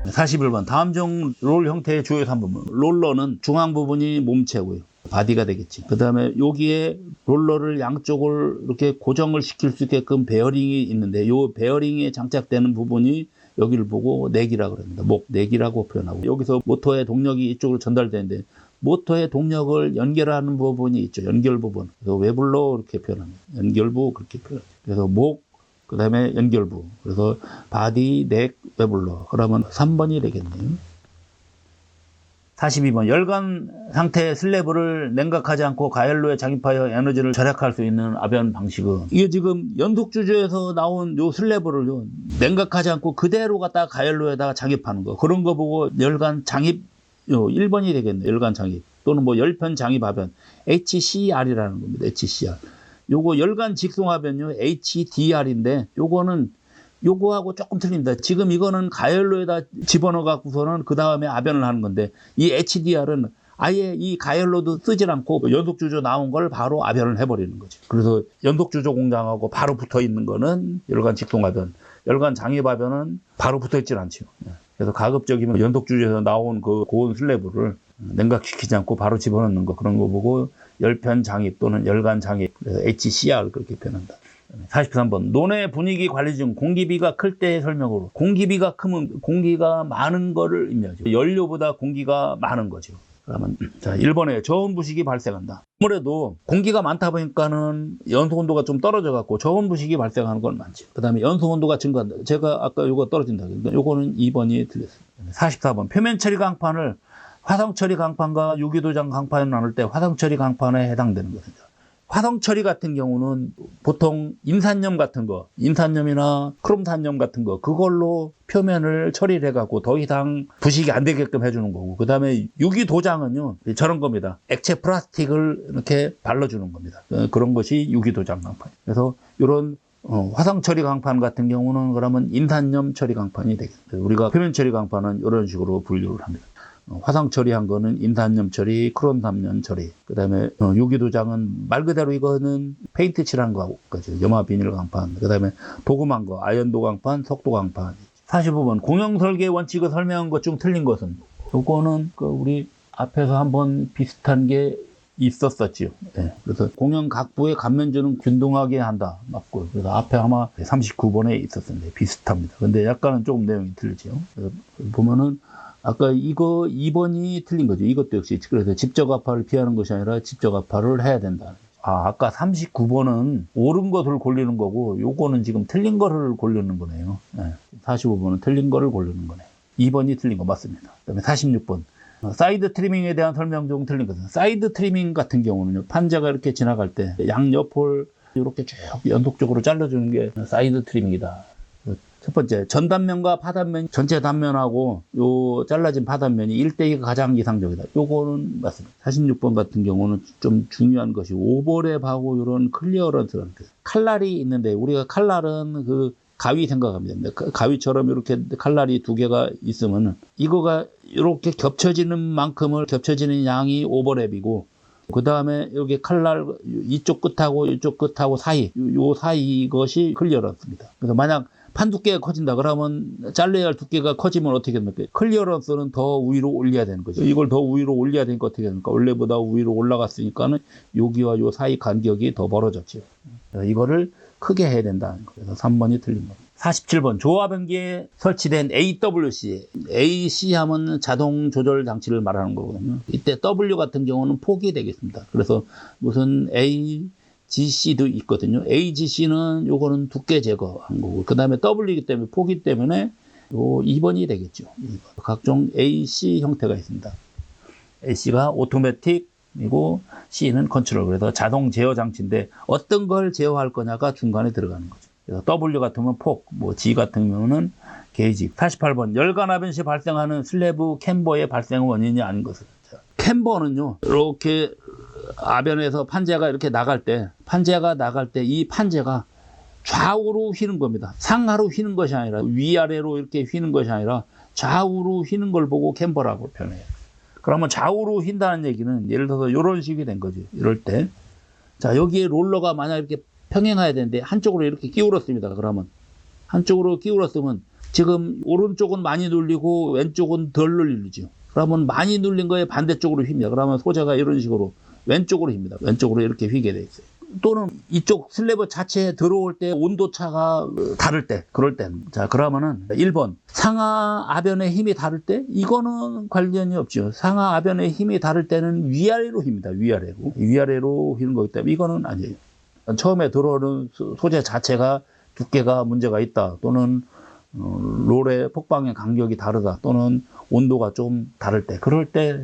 (41번) 다음 중 롤 형태의 주요 3부분. 롤러는 중앙 부분이 몸체고요. 바디가 되겠지. 그 다음에 여기에 롤러를 양쪽을 이렇게 고정을 시킬 수 있게끔 베어링이 있는데, 이 베어링에 장착되는 부분이 여기를 보고 넥이라고 합니다. 목 넥이라고 표현하고, 여기서 모터의 동력이 이쪽으로 전달되는데, 모터의 동력을 연결하는 부분이 있죠. 연결 부분. 그래서 웨블러 이렇게 표현합니다. 연결부 그렇게 표현합니다. 그래서 목, 그 다음에 연결부. 그래서 바디, 넥, 웨블러. 그러면 3번이 되겠네요. 42번. 열간 상태의 슬래브를 냉각하지 않고 가열로에 장입하여 에너지를 절약할 수 있는 아변 방식은, 이게 지금 연속주조에서 나온 요 슬래브를요, 냉각하지 않고 그대로 갖다가 가열로에다가 장입하는 거. 그런 거 보고 열간 장입, 요 1번이 되겠네요. 열간 장입. 또는 뭐 열편 장입 하변. HCR이라는 겁니다. HCR. 요거 열간 직송하변요, HDR인데, 요거는 요거하고 조금 틀립니다. 지금 이거는 가열로에다 집어넣어 갖고서는 그 다음에 아변을 하는 건데, 이 HDR은 아예 이 가열로도 쓰질 않고 연속주조 나온 걸 바로 아변을 해버리는 거죠. 그래서 연속주조 공장하고 바로 붙어 있는 거는 열간 직송아변, 열간 장입아변은 바로 붙어 있질 않죠. 그래서 가급적이면 연속주조에서 나온 그 고온 슬래브를 냉각시키지 않고 바로 집어넣는 거, 그런 거 보고 열편 장입 또는 열간 장입, 그래서 HCR 그렇게 표현한다. 43번. 논의 분위기 관리 중 공기비가 클 때의 설명으로. 공기비가 크면 공기가 많은 거를 의미하죠. 연료보다 공기가 많은 거죠. 그러면 자, 1번에 저온 부식이 발생한다. 아무래도 공기가 많다 보니까는 연소 온도가 좀 떨어져 갖고 저온 부식이 발생하는 건 많죠. 그 다음에 연소 온도가 증가한다. 제가 아까 요거 떨어진다. 그러니까 요거는 2번이 틀렸습니다. 44번. 표면 처리 강판을 화성 처리 강판과 유기도장 강판을 나눌 때 화성 처리 강판에 해당되는 것입니다. 화성 처리 같은 경우는 보통 인산염 같은 거, 인산염이나 크롬탄염 같은 거, 그걸로 표면을 처리를 해갖고 더 이상 부식이 안 되게끔 해주는 거고, 그 다음에 유기도장은요, 저런 겁니다. 액체 플라스틱을 이렇게 발라주는 겁니다. 그런 것이 유기도장 강판. 그래서 이런 화성 처리 강판 같은 경우는 그러면 인산염 처리 강판이 되겠습니다. 우리가 표면 처리 강판은 이런 식으로 분류를 합니다. 화상 처리한 거는 인산염 처리, 크롬탄염 처리. 그 다음에 유기도장은 말 그대로 이거는 페인트 칠한 거까지, 염화 비닐 강판. 그 다음에 도금한 거, 아연도 강판, 속도 강판. 45번. 공영 설계 원칙을 설명한 것 중 틀린 것은? 요거는 우리 앞에서 한번 비슷한 게 있었었지요. 네. 그래서 공영 각부의 감면주는 균등하게 한다. 맞고요. 그래서 앞에 아마 39번에 있었는데 비슷합니다. 근데 약간은 조금 내용이 틀리죠. 그래서 보면은 아까 이거 2번이 틀린 거죠. 이것도 역시. 그래서 직접압파를 피하는 것이 아니라 직접압파를 해야 된다. 아까 39번은 옳은 것을 고르는 거고, 요거는 지금 틀린 거를 고르는 거네요. 네. 45번은 틀린 거를 고르는 거네요. 2번이 틀린 거 맞습니다. 그 다음에 46번. 사이드 트리밍에 대한 설명 중 틀린 것은, 사이드 트리밍 같은 경우는요, 판자가 이렇게 지나갈 때 양옆을 이렇게 쭉 연속적으로 잘라주는 게 사이드 트리밍이다. 첫 번째, 전 단면과 파단면, 전체 단면하고 요 잘라진 파단면이 1대2가 가장 이상적이다. 요거는 맞습니다. 46번 같은 경우는 좀 중요한 것이 오버랩하고 이런 클리어런스라는 게, 칼날이 있는데, 우리가 칼날은 그 가위 생각합니다. 가위처럼 이렇게 칼날이 두 개가 있으면은 이거가 이렇게 겹쳐지는 만큼을, 겹쳐지는 양이 오버랩이고, 그 다음에 여기 칼날 이쪽 끝하고 이쪽 끝하고 사이, 요 사이 것이 클리어런스입니다. 그래서 만약 판 두께가 커진다 그러면 잘라야 할 두께가 커지면 어떻게 됩니까? 클리어런스는 더 위로 올려야 되는 거죠. 이걸 더 위로 올려야 되니까 어떻게 됩니까? 원래보다 위로 올라갔으니까는 여기와 요 사이 간격이 더 멀어졌죠. 이거를 크게 해야 된다는 거예요. 그래서 3번이 틀린 겁니다. 47번. 조화변기에 설치된 AWC. AC 하면 자동 조절 장치를 말하는 거거든요. 이때 W 같은 경우는 폭이 되겠습니다. 그래서 무슨 GC도 있거든요. AGC는 요거는 두께 제거한 거고, 그 다음에 W이기 때문에 폭이기 때문에 요 2번이 되겠죠. 2번. 각종 AC 형태가 있습니다. AC가 오토매틱이고 C는 컨트롤. 그래서 자동 제어 장치인데 어떤 걸 제어할 거냐가 중간에 들어가는 거죠. 그래서 W 같으면 폭, 뭐 G 같은 경우는 게이지. 48번. 열간하변 시 발생하는 슬래브 캠버의 발생 원인이 아닌 것은. 캠버는요, 이렇게 아변에서 판재가 이렇게 나갈 때, 이 판재가 좌우로 휘는 겁니다. 상하로 휘는 것이 아니라, 위아래로 이렇게 휘는 것이 아니라 좌우로 휘는 걸 보고 캠버라고 표현해요. 그러면 좌우로 휜다는 얘기는 예를 들어서 이런 식이 된 거지. 이럴 때. 자, 여기에 롤러가 만약 이렇게 평행해야 되는데 한쪽으로 이렇게 기울었습니다. 그러면 한쪽으로 기울었으면 지금 오른쪽은 많이 눌리고 왼쪽은 덜 눌리죠. 그러면 많이 눌린 거에 반대쪽으로 휩니다. 그러면 소재가 이런 식으로 왼쪽으로 휩니다. 왼쪽으로 이렇게 휘게 돼 있어요. 또는 이쪽 슬래브 자체에 들어올 때 온도 차가 다를 때, 그럴 때는. 자, 그러면은 1번. 상하 아변의 힘이 다를 때? 이거는 관련이 없죠. 상하 아변의 힘이 다를 때는 위아래로 휩니다. 위아래로. 위아래로 휘는 거기 때문에 이거는 아니에요. 처음에 들어오는 소재 자체가 두께가 문제가 있다. 또는 롤의 폭방의 간격이 다르다. 또는 온도가 좀 다를 때. 그럴 때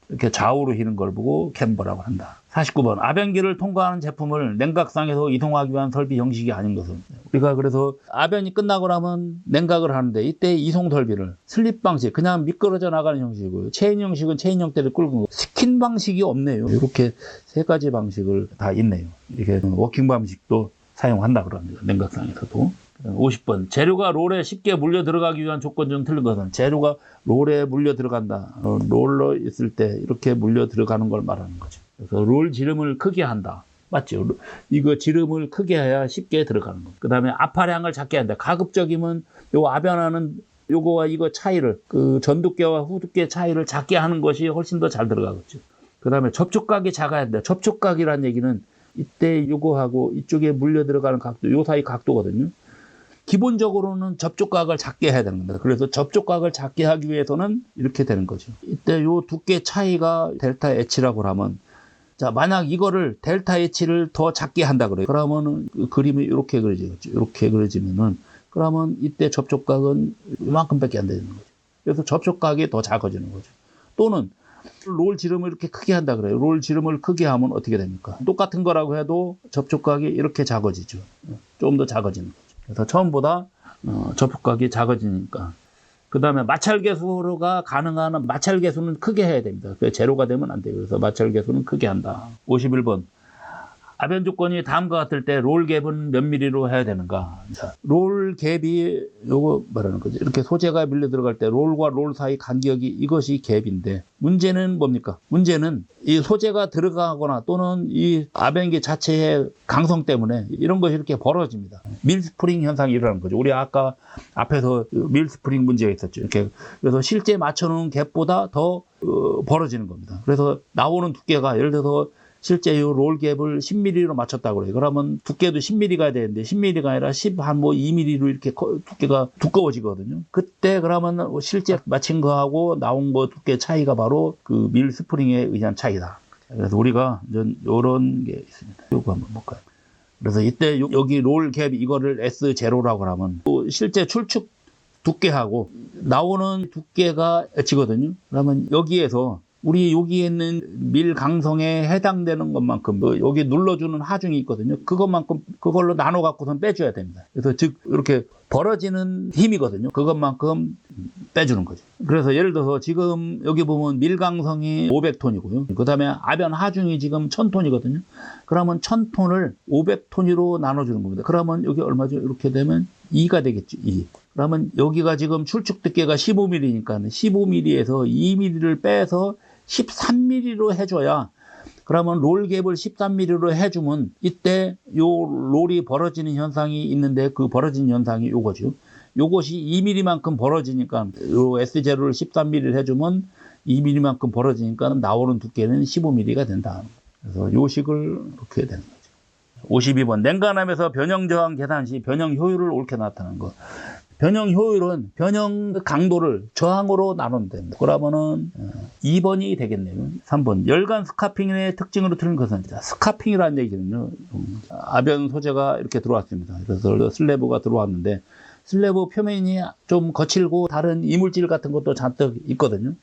이렇게 좌우로 휘는 걸 보고 캠버라고 한다. 49번. 아변기를 통과하는 제품을 냉각상에서 이송하기 위한 설비 형식이 아닌 것은. 우리가 그래서 아변이 끝나고 나면 냉각을 하는데 이때 이송 설비를 슬립 방식, 그냥 미끄러져 나가는 형식이고요. 체인 형식은 체인 형태를 끌고 거. 스킨 방식이 없네요. 이렇게 세 가지 방식을 다 있네요. 이렇게 워킹 방식도 사용한다 그럽니다. 냉각상에서도. 50번. 재료가 롤에 쉽게 물려 들어가기 위한 조건 중 틀린 것은 재료가 롤에 물려 들어간다. 롤러 있을 때 이렇게 물려 들어가는 걸 말하는 거죠. 그래서 롤 지름을 크게 한다. 맞죠? 이거 지름을 크게 해야 쉽게 들어가는 거. 그 다음에 압파량을 작게 한다. 가급적이면 요 아변하는 요거와 이거 차이를, 그 전두께와 후두께 차이를 작게 하는 것이 훨씬 더 잘 들어가겠죠. 그 다음에 접촉각이 작아야 한다. 접촉각이란 얘기는 이때 요거하고 이쪽에 물려 들어가는 각도, 요 사이 각도거든요. 기본적으로는 접촉각을 작게 해야 되는 겁니다. 그래서 접촉각을 작게 하기 위해서는 이렇게 되는 거죠. 이때 요 두께 차이가 델타 H라고 하면, 자, 만약 이거를 델타 H를 더 작게 한다 그래요. 그러면은 그 그림이 이렇게 그려지겠죠. 이렇게 그려지면은, 그러면 이때 접촉각은 이만큼밖에 안 되는 거죠. 그래서 접촉각이 더 작아지는 거죠. 또는 롤 지름을 이렇게 크게 한다 그래요. 롤 지름을 크게 하면 어떻게 됩니까? 똑같은 거라고 해도 접촉각이 이렇게 작아지죠. 좀 더 작아지는 거죠. 그래서 처음보다 접촉각이 작아지니까. 그 다음에 마찰 개수가 가능한 마찰 개수는 크게 해야 됩니다. 제로가 되면 안 돼요. 그래서 마찰 개수는 크게 한다. 51번. 아변 조건이 다음과 같을 때 롤 갭은 몇 미리로 해야 되는가? 자, 롤 갭이 요거 말하는 거죠. 이렇게 소재가 밀려 들어갈 때 롤과 롤 사이 간격이 이것이 갭인데, 문제는 뭡니까? 문제는 이 소재가 들어가거나 또는 이 아변기 자체의 강성 때문에 이런 것이 이렇게 벌어집니다. 밀스프링 현상이 일어나는 거죠. 우리 아까 앞에서 밀스프링 문제가 있었죠. 이렇게. 그래서 실제 맞춰놓은 갭보다 더 벌어지는 겁니다. 그래서 나오는 두께가 예를 들어서 실제 이 롤 갭을 10mm로 맞췄다고 그래요. 그러면 두께도 10mm가 되는데 10mm가 아니라 2mm로 이렇게 두께가 두꺼워지거든요. 그때 그러면 실제 맞힌 거하고 나온 거 두께 차이가 바로 그 밀 스프링에 의한 차이다. 그래서 우리가 이런 게 있습니다. 이거 한번 볼까요? 그래서 이때 여기 롤 갭 이거를 S0라고 하면 또 실제 출축 두께하고 나오는 두께가 H거든요. 그러면 여기에서 우리 여기에 있는 밀 강성에 해당되는 것만큼 여기 눌러주는 하중이 있거든요. 그것만큼 그걸로 나눠 갖고선 빼줘야 됩니다. 그래서 즉 이렇게 벌어지는 힘이거든요. 그것만큼 빼주는 거죠. 그래서 예를 들어서 지금 여기 보면 밀 강성이 500톤이고요. 그 다음에 아변 하중이 지금 1000톤이거든요. 그러면 1000톤을 500톤으로 나눠주는 겁니다. 그러면 여기 얼마죠? 이렇게 되면 2가 되겠죠. 2. 그러면 여기가 지금 출축 두께가 15mm니까 15mm에서 2mm를 빼서 13mm로 해줘야, 그러면 롤 갭을 13mm로 해주면 이때 요 롤이 벌어지는 현상이 있는데 그 벌어진 현상이 요거죠. 요것이 2mm만큼 벌어지니까 요 S0를 13mm를 해주면 2mm만큼 벌어지니까 나오는 두께는 15mm가 된다. 그래서 요 식을 이렇게 되는 거죠. 52번. 냉간함에서 변형 저항 계산 시 변형 효율을 옳게 나타내는 것. 변형 효율은 변형 강도를 저항으로 나누면 됩니다. 그러면은 2번이 되겠네요. 3번. 열간 스카핑의 특징으로 틀린 것은, 스카핑이라는 얘기는요, 아변 소재가 이렇게 들어왔습니다. 그래서 슬래브가 들어왔는데 슬래브 표면이 좀 거칠고 다른 이물질 같은 것도 잔뜩 있거든요.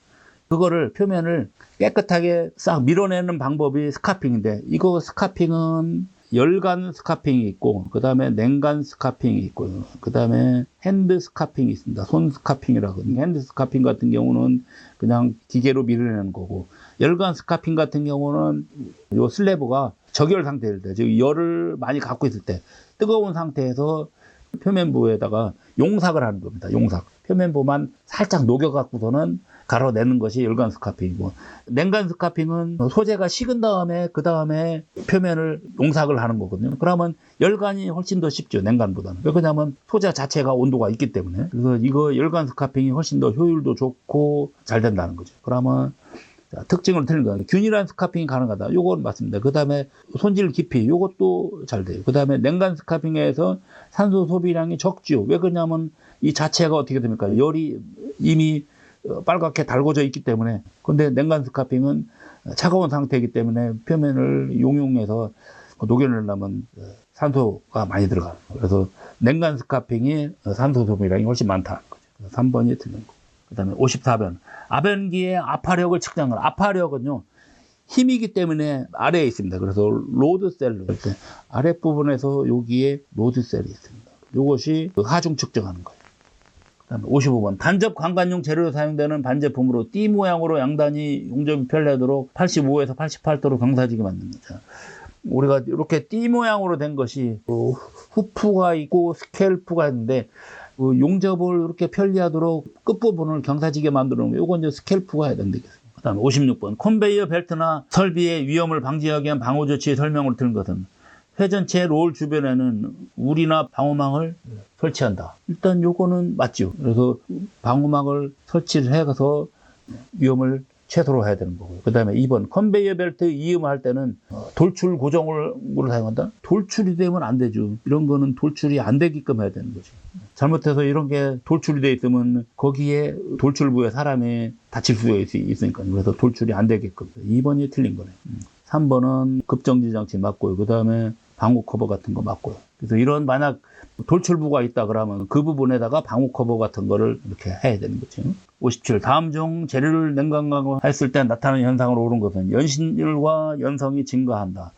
그거를 표면을 깨끗하게 싹 밀어내는 방법이 스카핑인데, 이거 스카핑은 열간 스카핑이 있고, 그 다음에 냉간 스카핑이 있고요. 그 다음에 핸드 스카핑이 있습니다. 손 스카핑이라고. 핸드 스카핑 같은 경우는 그냥 기계로 밀어내는 거고, 열간 스카핑 같은 경우는 요 슬래브가 적열 상태일 때, 즉 열을 많이 갖고 있을 때, 뜨거운 상태에서 표면부에다가 용삭을 하는 겁니다. 용삭. 표면부만 살짝 녹여갖고서는 갈아내는 것이 열간 스카핑이고, 냉간 스카핑은 소재가 식은 다음에 그 다음에 표면을 농삭을 하는 거거든요. 그러면 열간이 훨씬 더 쉽죠, 냉간보다는. 왜냐하면 소재 자체가 온도가 있기 때문에. 그래서 이거 열간 스카핑이 훨씬 더 효율도 좋고 잘 된다는 거죠. 그러면 특징을 틀린 거예요. 균일한 스카핑이 가능하다. 요건 맞습니다. 그 다음에 손질 깊이, 요것도 잘 돼요. 그 다음에 냉간 스카핑에서 산소 소비량이 적지요. 왜 그러냐면 이 자체가 어떻게 됩니까? 열이 이미 빨갛게 달궈져 있기 때문에. 근데 냉간 스카핑은 차가운 상태이기 때문에 표면을 용융해서 녹여내려면 산소가 많이 들어가요. 그래서 냉간 스카핑이 산소 소비량이 훨씬 많다는 거죠. 3번이 틀린 거. 그 다음에 54번. 아변기의 압파력을 측정하는. 압파력은요, 힘이기 때문에 아래에 있습니다. 그래서 로드셀로. 아랫부분에서 여기에 로드셀이 있습니다. 이것이 하중 측정하는 거예요. 그 다음에 55번. 간접 광관용 재료로 사용되는 반제품으로 띠 모양으로 양단이 용접이 편리하도록 85에서 88도로 경사지게 만듭니다. 우리가 이렇게 띠 모양으로 된 것이 후프가 있고 스캘프가 있는데, 용접을 이렇게 편리하도록 끝부분을 경사지게 만들어 놓은 거, 요건 이제 스캘프가 해야 된다겠습니다. 그 다음에 56번. 컨베이어 벨트나 설비의 위험을 방지하기 위한 방호 조치의 설명을 드린 것은 회전체 롤 주변에는 울이나 방호막을 설치한다. 일단 요거는 맞죠. 그래서 방호막을 설치를 해서 위험을 최소로 해야 되는 거고요. 그 다음에 2번. 컨베이어 벨트 이음할 때는 돌출 고정을 사용한다? 돌출이 되면 안 되죠. 이런 거는 돌출이 안 되게끔 해야 되는 거죠. 잘못해서 이런 게 돌출이 돼 있으면 거기에 돌출부에 사람이 다칠 수 있으니까. 그래서 돌출이 안 되게끔. 2번이 틀린 거네요. 3번은 급정지 장치 맞고요. 그 다음에 방호 커버 같은 거 맞고요. 그래서 이런 만약 돌출부가 있다 그러면 그 부분에다가 방호 커버 같은 거를 이렇게 해야 되는 거죠. 57. 다음 중 재료를 냉간가공했을 때 나타나는 현상으로 오른 것은 연신율과 연성이 증가한다.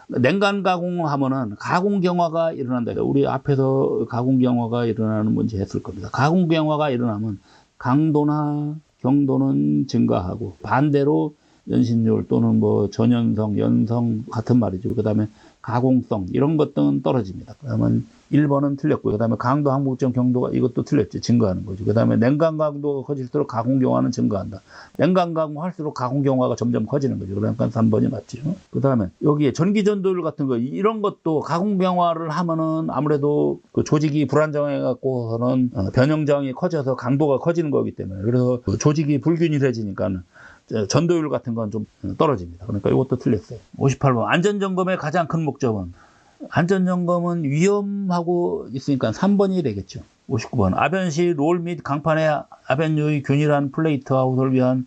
냉간 가공하면은 가공 경화가 일어난다. 우리 앞에서 가공 경화가 일어나는 문제 했을 겁니다. 가공 경화가 일어나면 강도나 경도는 증가하고, 반대로 연신율 또는 뭐 전연성, 연성 같은 말이죠. 그 다음에 가공성 이런 것들은 떨어집니다. 그러면 1번은 틀렸고요. 그 다음에 강도, 항복점, 경도가 이것도 틀렸죠. 증가하는 거죠. 그 다음에 냉간 강도가 커질수록 가공 경화는 증가한다. 냉간 가공할수록 가공 경화가 점점 커지는 거죠. 그러니까 3번이 맞죠. 그 다음에 여기에 전기 전도율 같은 거 이런 것도 가공 경화를 하면은 아무래도 그 조직이 불안정해 갖고서는 변형장이 커져서 강도가 커지는 거기 때문에, 그래서 그 조직이 불균일해지니까는 전도율 같은 건 좀 떨어집니다. 그러니까 이것도 틀렸어요. 58번. 안전점검의 가장 큰 목적은, 안전점검은 위험하고 있으니까 3번이 되겠죠. 59번. 아변시 롤 및 강판의 아변유의 균일한 플레이트 아웃을 위한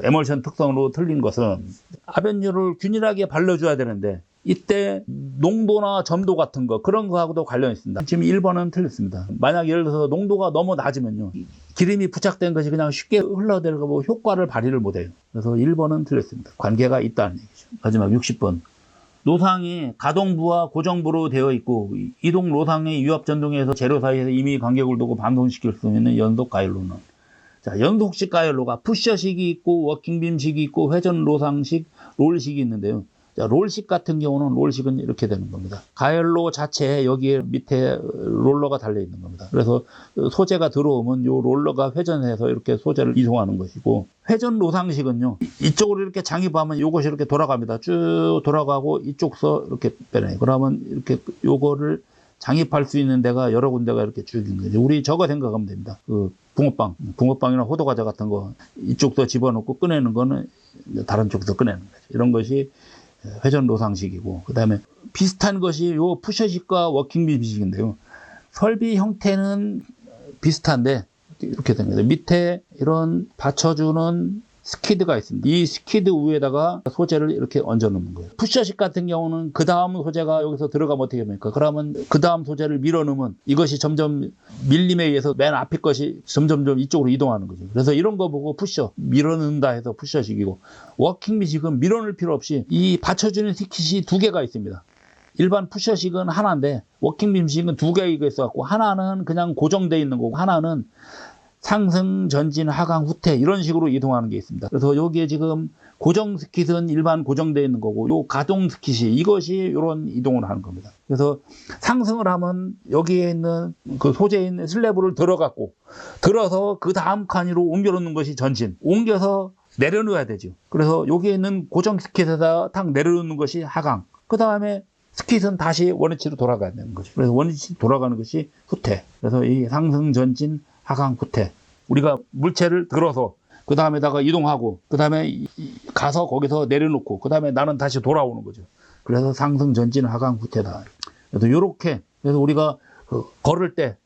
에멀션 특성으로 틀린 것은, 아변유를 균일하게 발라줘야 되는데 이때 농도나 점도 같은 거, 그런 거하고도 관련이 있습니다. 지금 1번은 틀렸습니다. 만약 예를 들어서 농도가 너무 낮으면요, 기름이 부착된 것이 그냥 쉽게 흘러들어가고 효과를 발휘를 못해요. 그래서 1번은 틀렸습니다. 관계가 있다는 얘기죠. 마지막 60번. 노상이 가동부와 고정부로 되어 있고 이동 노상의 유압 전동에서 재료 사이에서 이미 간격을 두고 반동시킬 수 있는 연속 가열로는, 자, 연속식 가열로가 푸셔식이 있고 워킹빔식이 있고 회전 노상식, 롤식이 있는데요. 자, 롤식 같은 경우는, 롤식은 이렇게 되는 겁니다. 가열로 자체에 여기에 밑에 롤러가 달려 있는 겁니다. 그래서 소재가 들어오면 이 롤러가 회전해서 이렇게 소재를 이송하는 것이고, 회전 노상식은요, 이쪽으로 이렇게 장입하면 이것이 이렇게 돌아갑니다. 쭉 돌아가고 이쪽서 이렇게 빼내요. 그러면 이렇게 요거를 장입할 수 있는 데가 여러 군데가 이렇게 쭉 있는 거죠. 우리 저거 생각하면 됩니다. 그 붕어빵이나 호두과자 같은 거 이쪽서 집어넣고 꺼내는 거는 다른 쪽에서 꺼내는 거죠. 이런 것이 회전 노상식이고, 그 다음에 비슷한 것이 요 푸셔식과 워킹빔식인데요. 설비 형태는 비슷한데 이렇게 됩니다. 밑에 이런 받쳐주는 스키드가 있습니다. 이 스키드 위에다가 소재를 이렇게 얹어 놓는 거예요. 푸셔식 같은 경우는 그 다음 소재가 여기서 들어가면 어떻게 됩니까? 그러면 그 다음 소재를 밀어 넣으면 이것이 점점 밀림에 의해서 맨 앞에 것이 점점 이쪽으로 이동하는 거죠. 그래서 이런 거 보고 푸셔, 밀어 넣는다 해서 푸셔식이고, 워킹빔식은 밀어 넣을 필요 없이 이 받쳐주는 스킷이 두 개가 있습니다. 일반 푸셔식은 하나인데 워킹빔식은 두 개가 있어갖고, 하나는 그냥 고정되어 있는 거고 하나는 상승, 전진, 하강, 후퇴 이런 식으로 이동하는 게 있습니다. 그래서 여기에 지금 고정 스킷은 일반 고정되어 있는 거고 요 가동 스킷이 이것이 이런 이동을 하는 겁니다. 그래서 상승을 하면 여기에 있는 그 소재에 있는 슬래브를 들어서 그 다음 칸으로 옮겨놓는 것이 전진, 옮겨서 내려놓아야 되죠. 그래서 여기에 있는 고정 스킷에다 탁 내려놓는 것이 하강, 그 다음에 스킷은 다시 원위치로 돌아가야 되는 거죠. 그래서 원위치 돌아가는 것이 후퇴. 그래서 이 상승, 전진, 하강, 후퇴. 우리가 물체를 들어서 그 다음에다가 이동하고 그 다음에 가서 거기서 내려놓고 그 다음에 나는 다시 돌아오는 거죠. 그래서 상승, 전진, 하강, 후퇴다. 그래서 요렇게, 그래서 우리가 걸을 때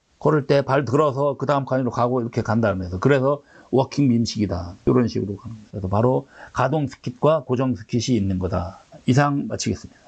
발 들어서 그 다음 칸으로 가고 이렇게 간다는 거예요. 그래서 워킹 밈식이다. 이런 식으로 가는 거예요. 그래서 바로 가동 스킷과 고정 스킷이 있는 거다. 이상 마치겠습니다.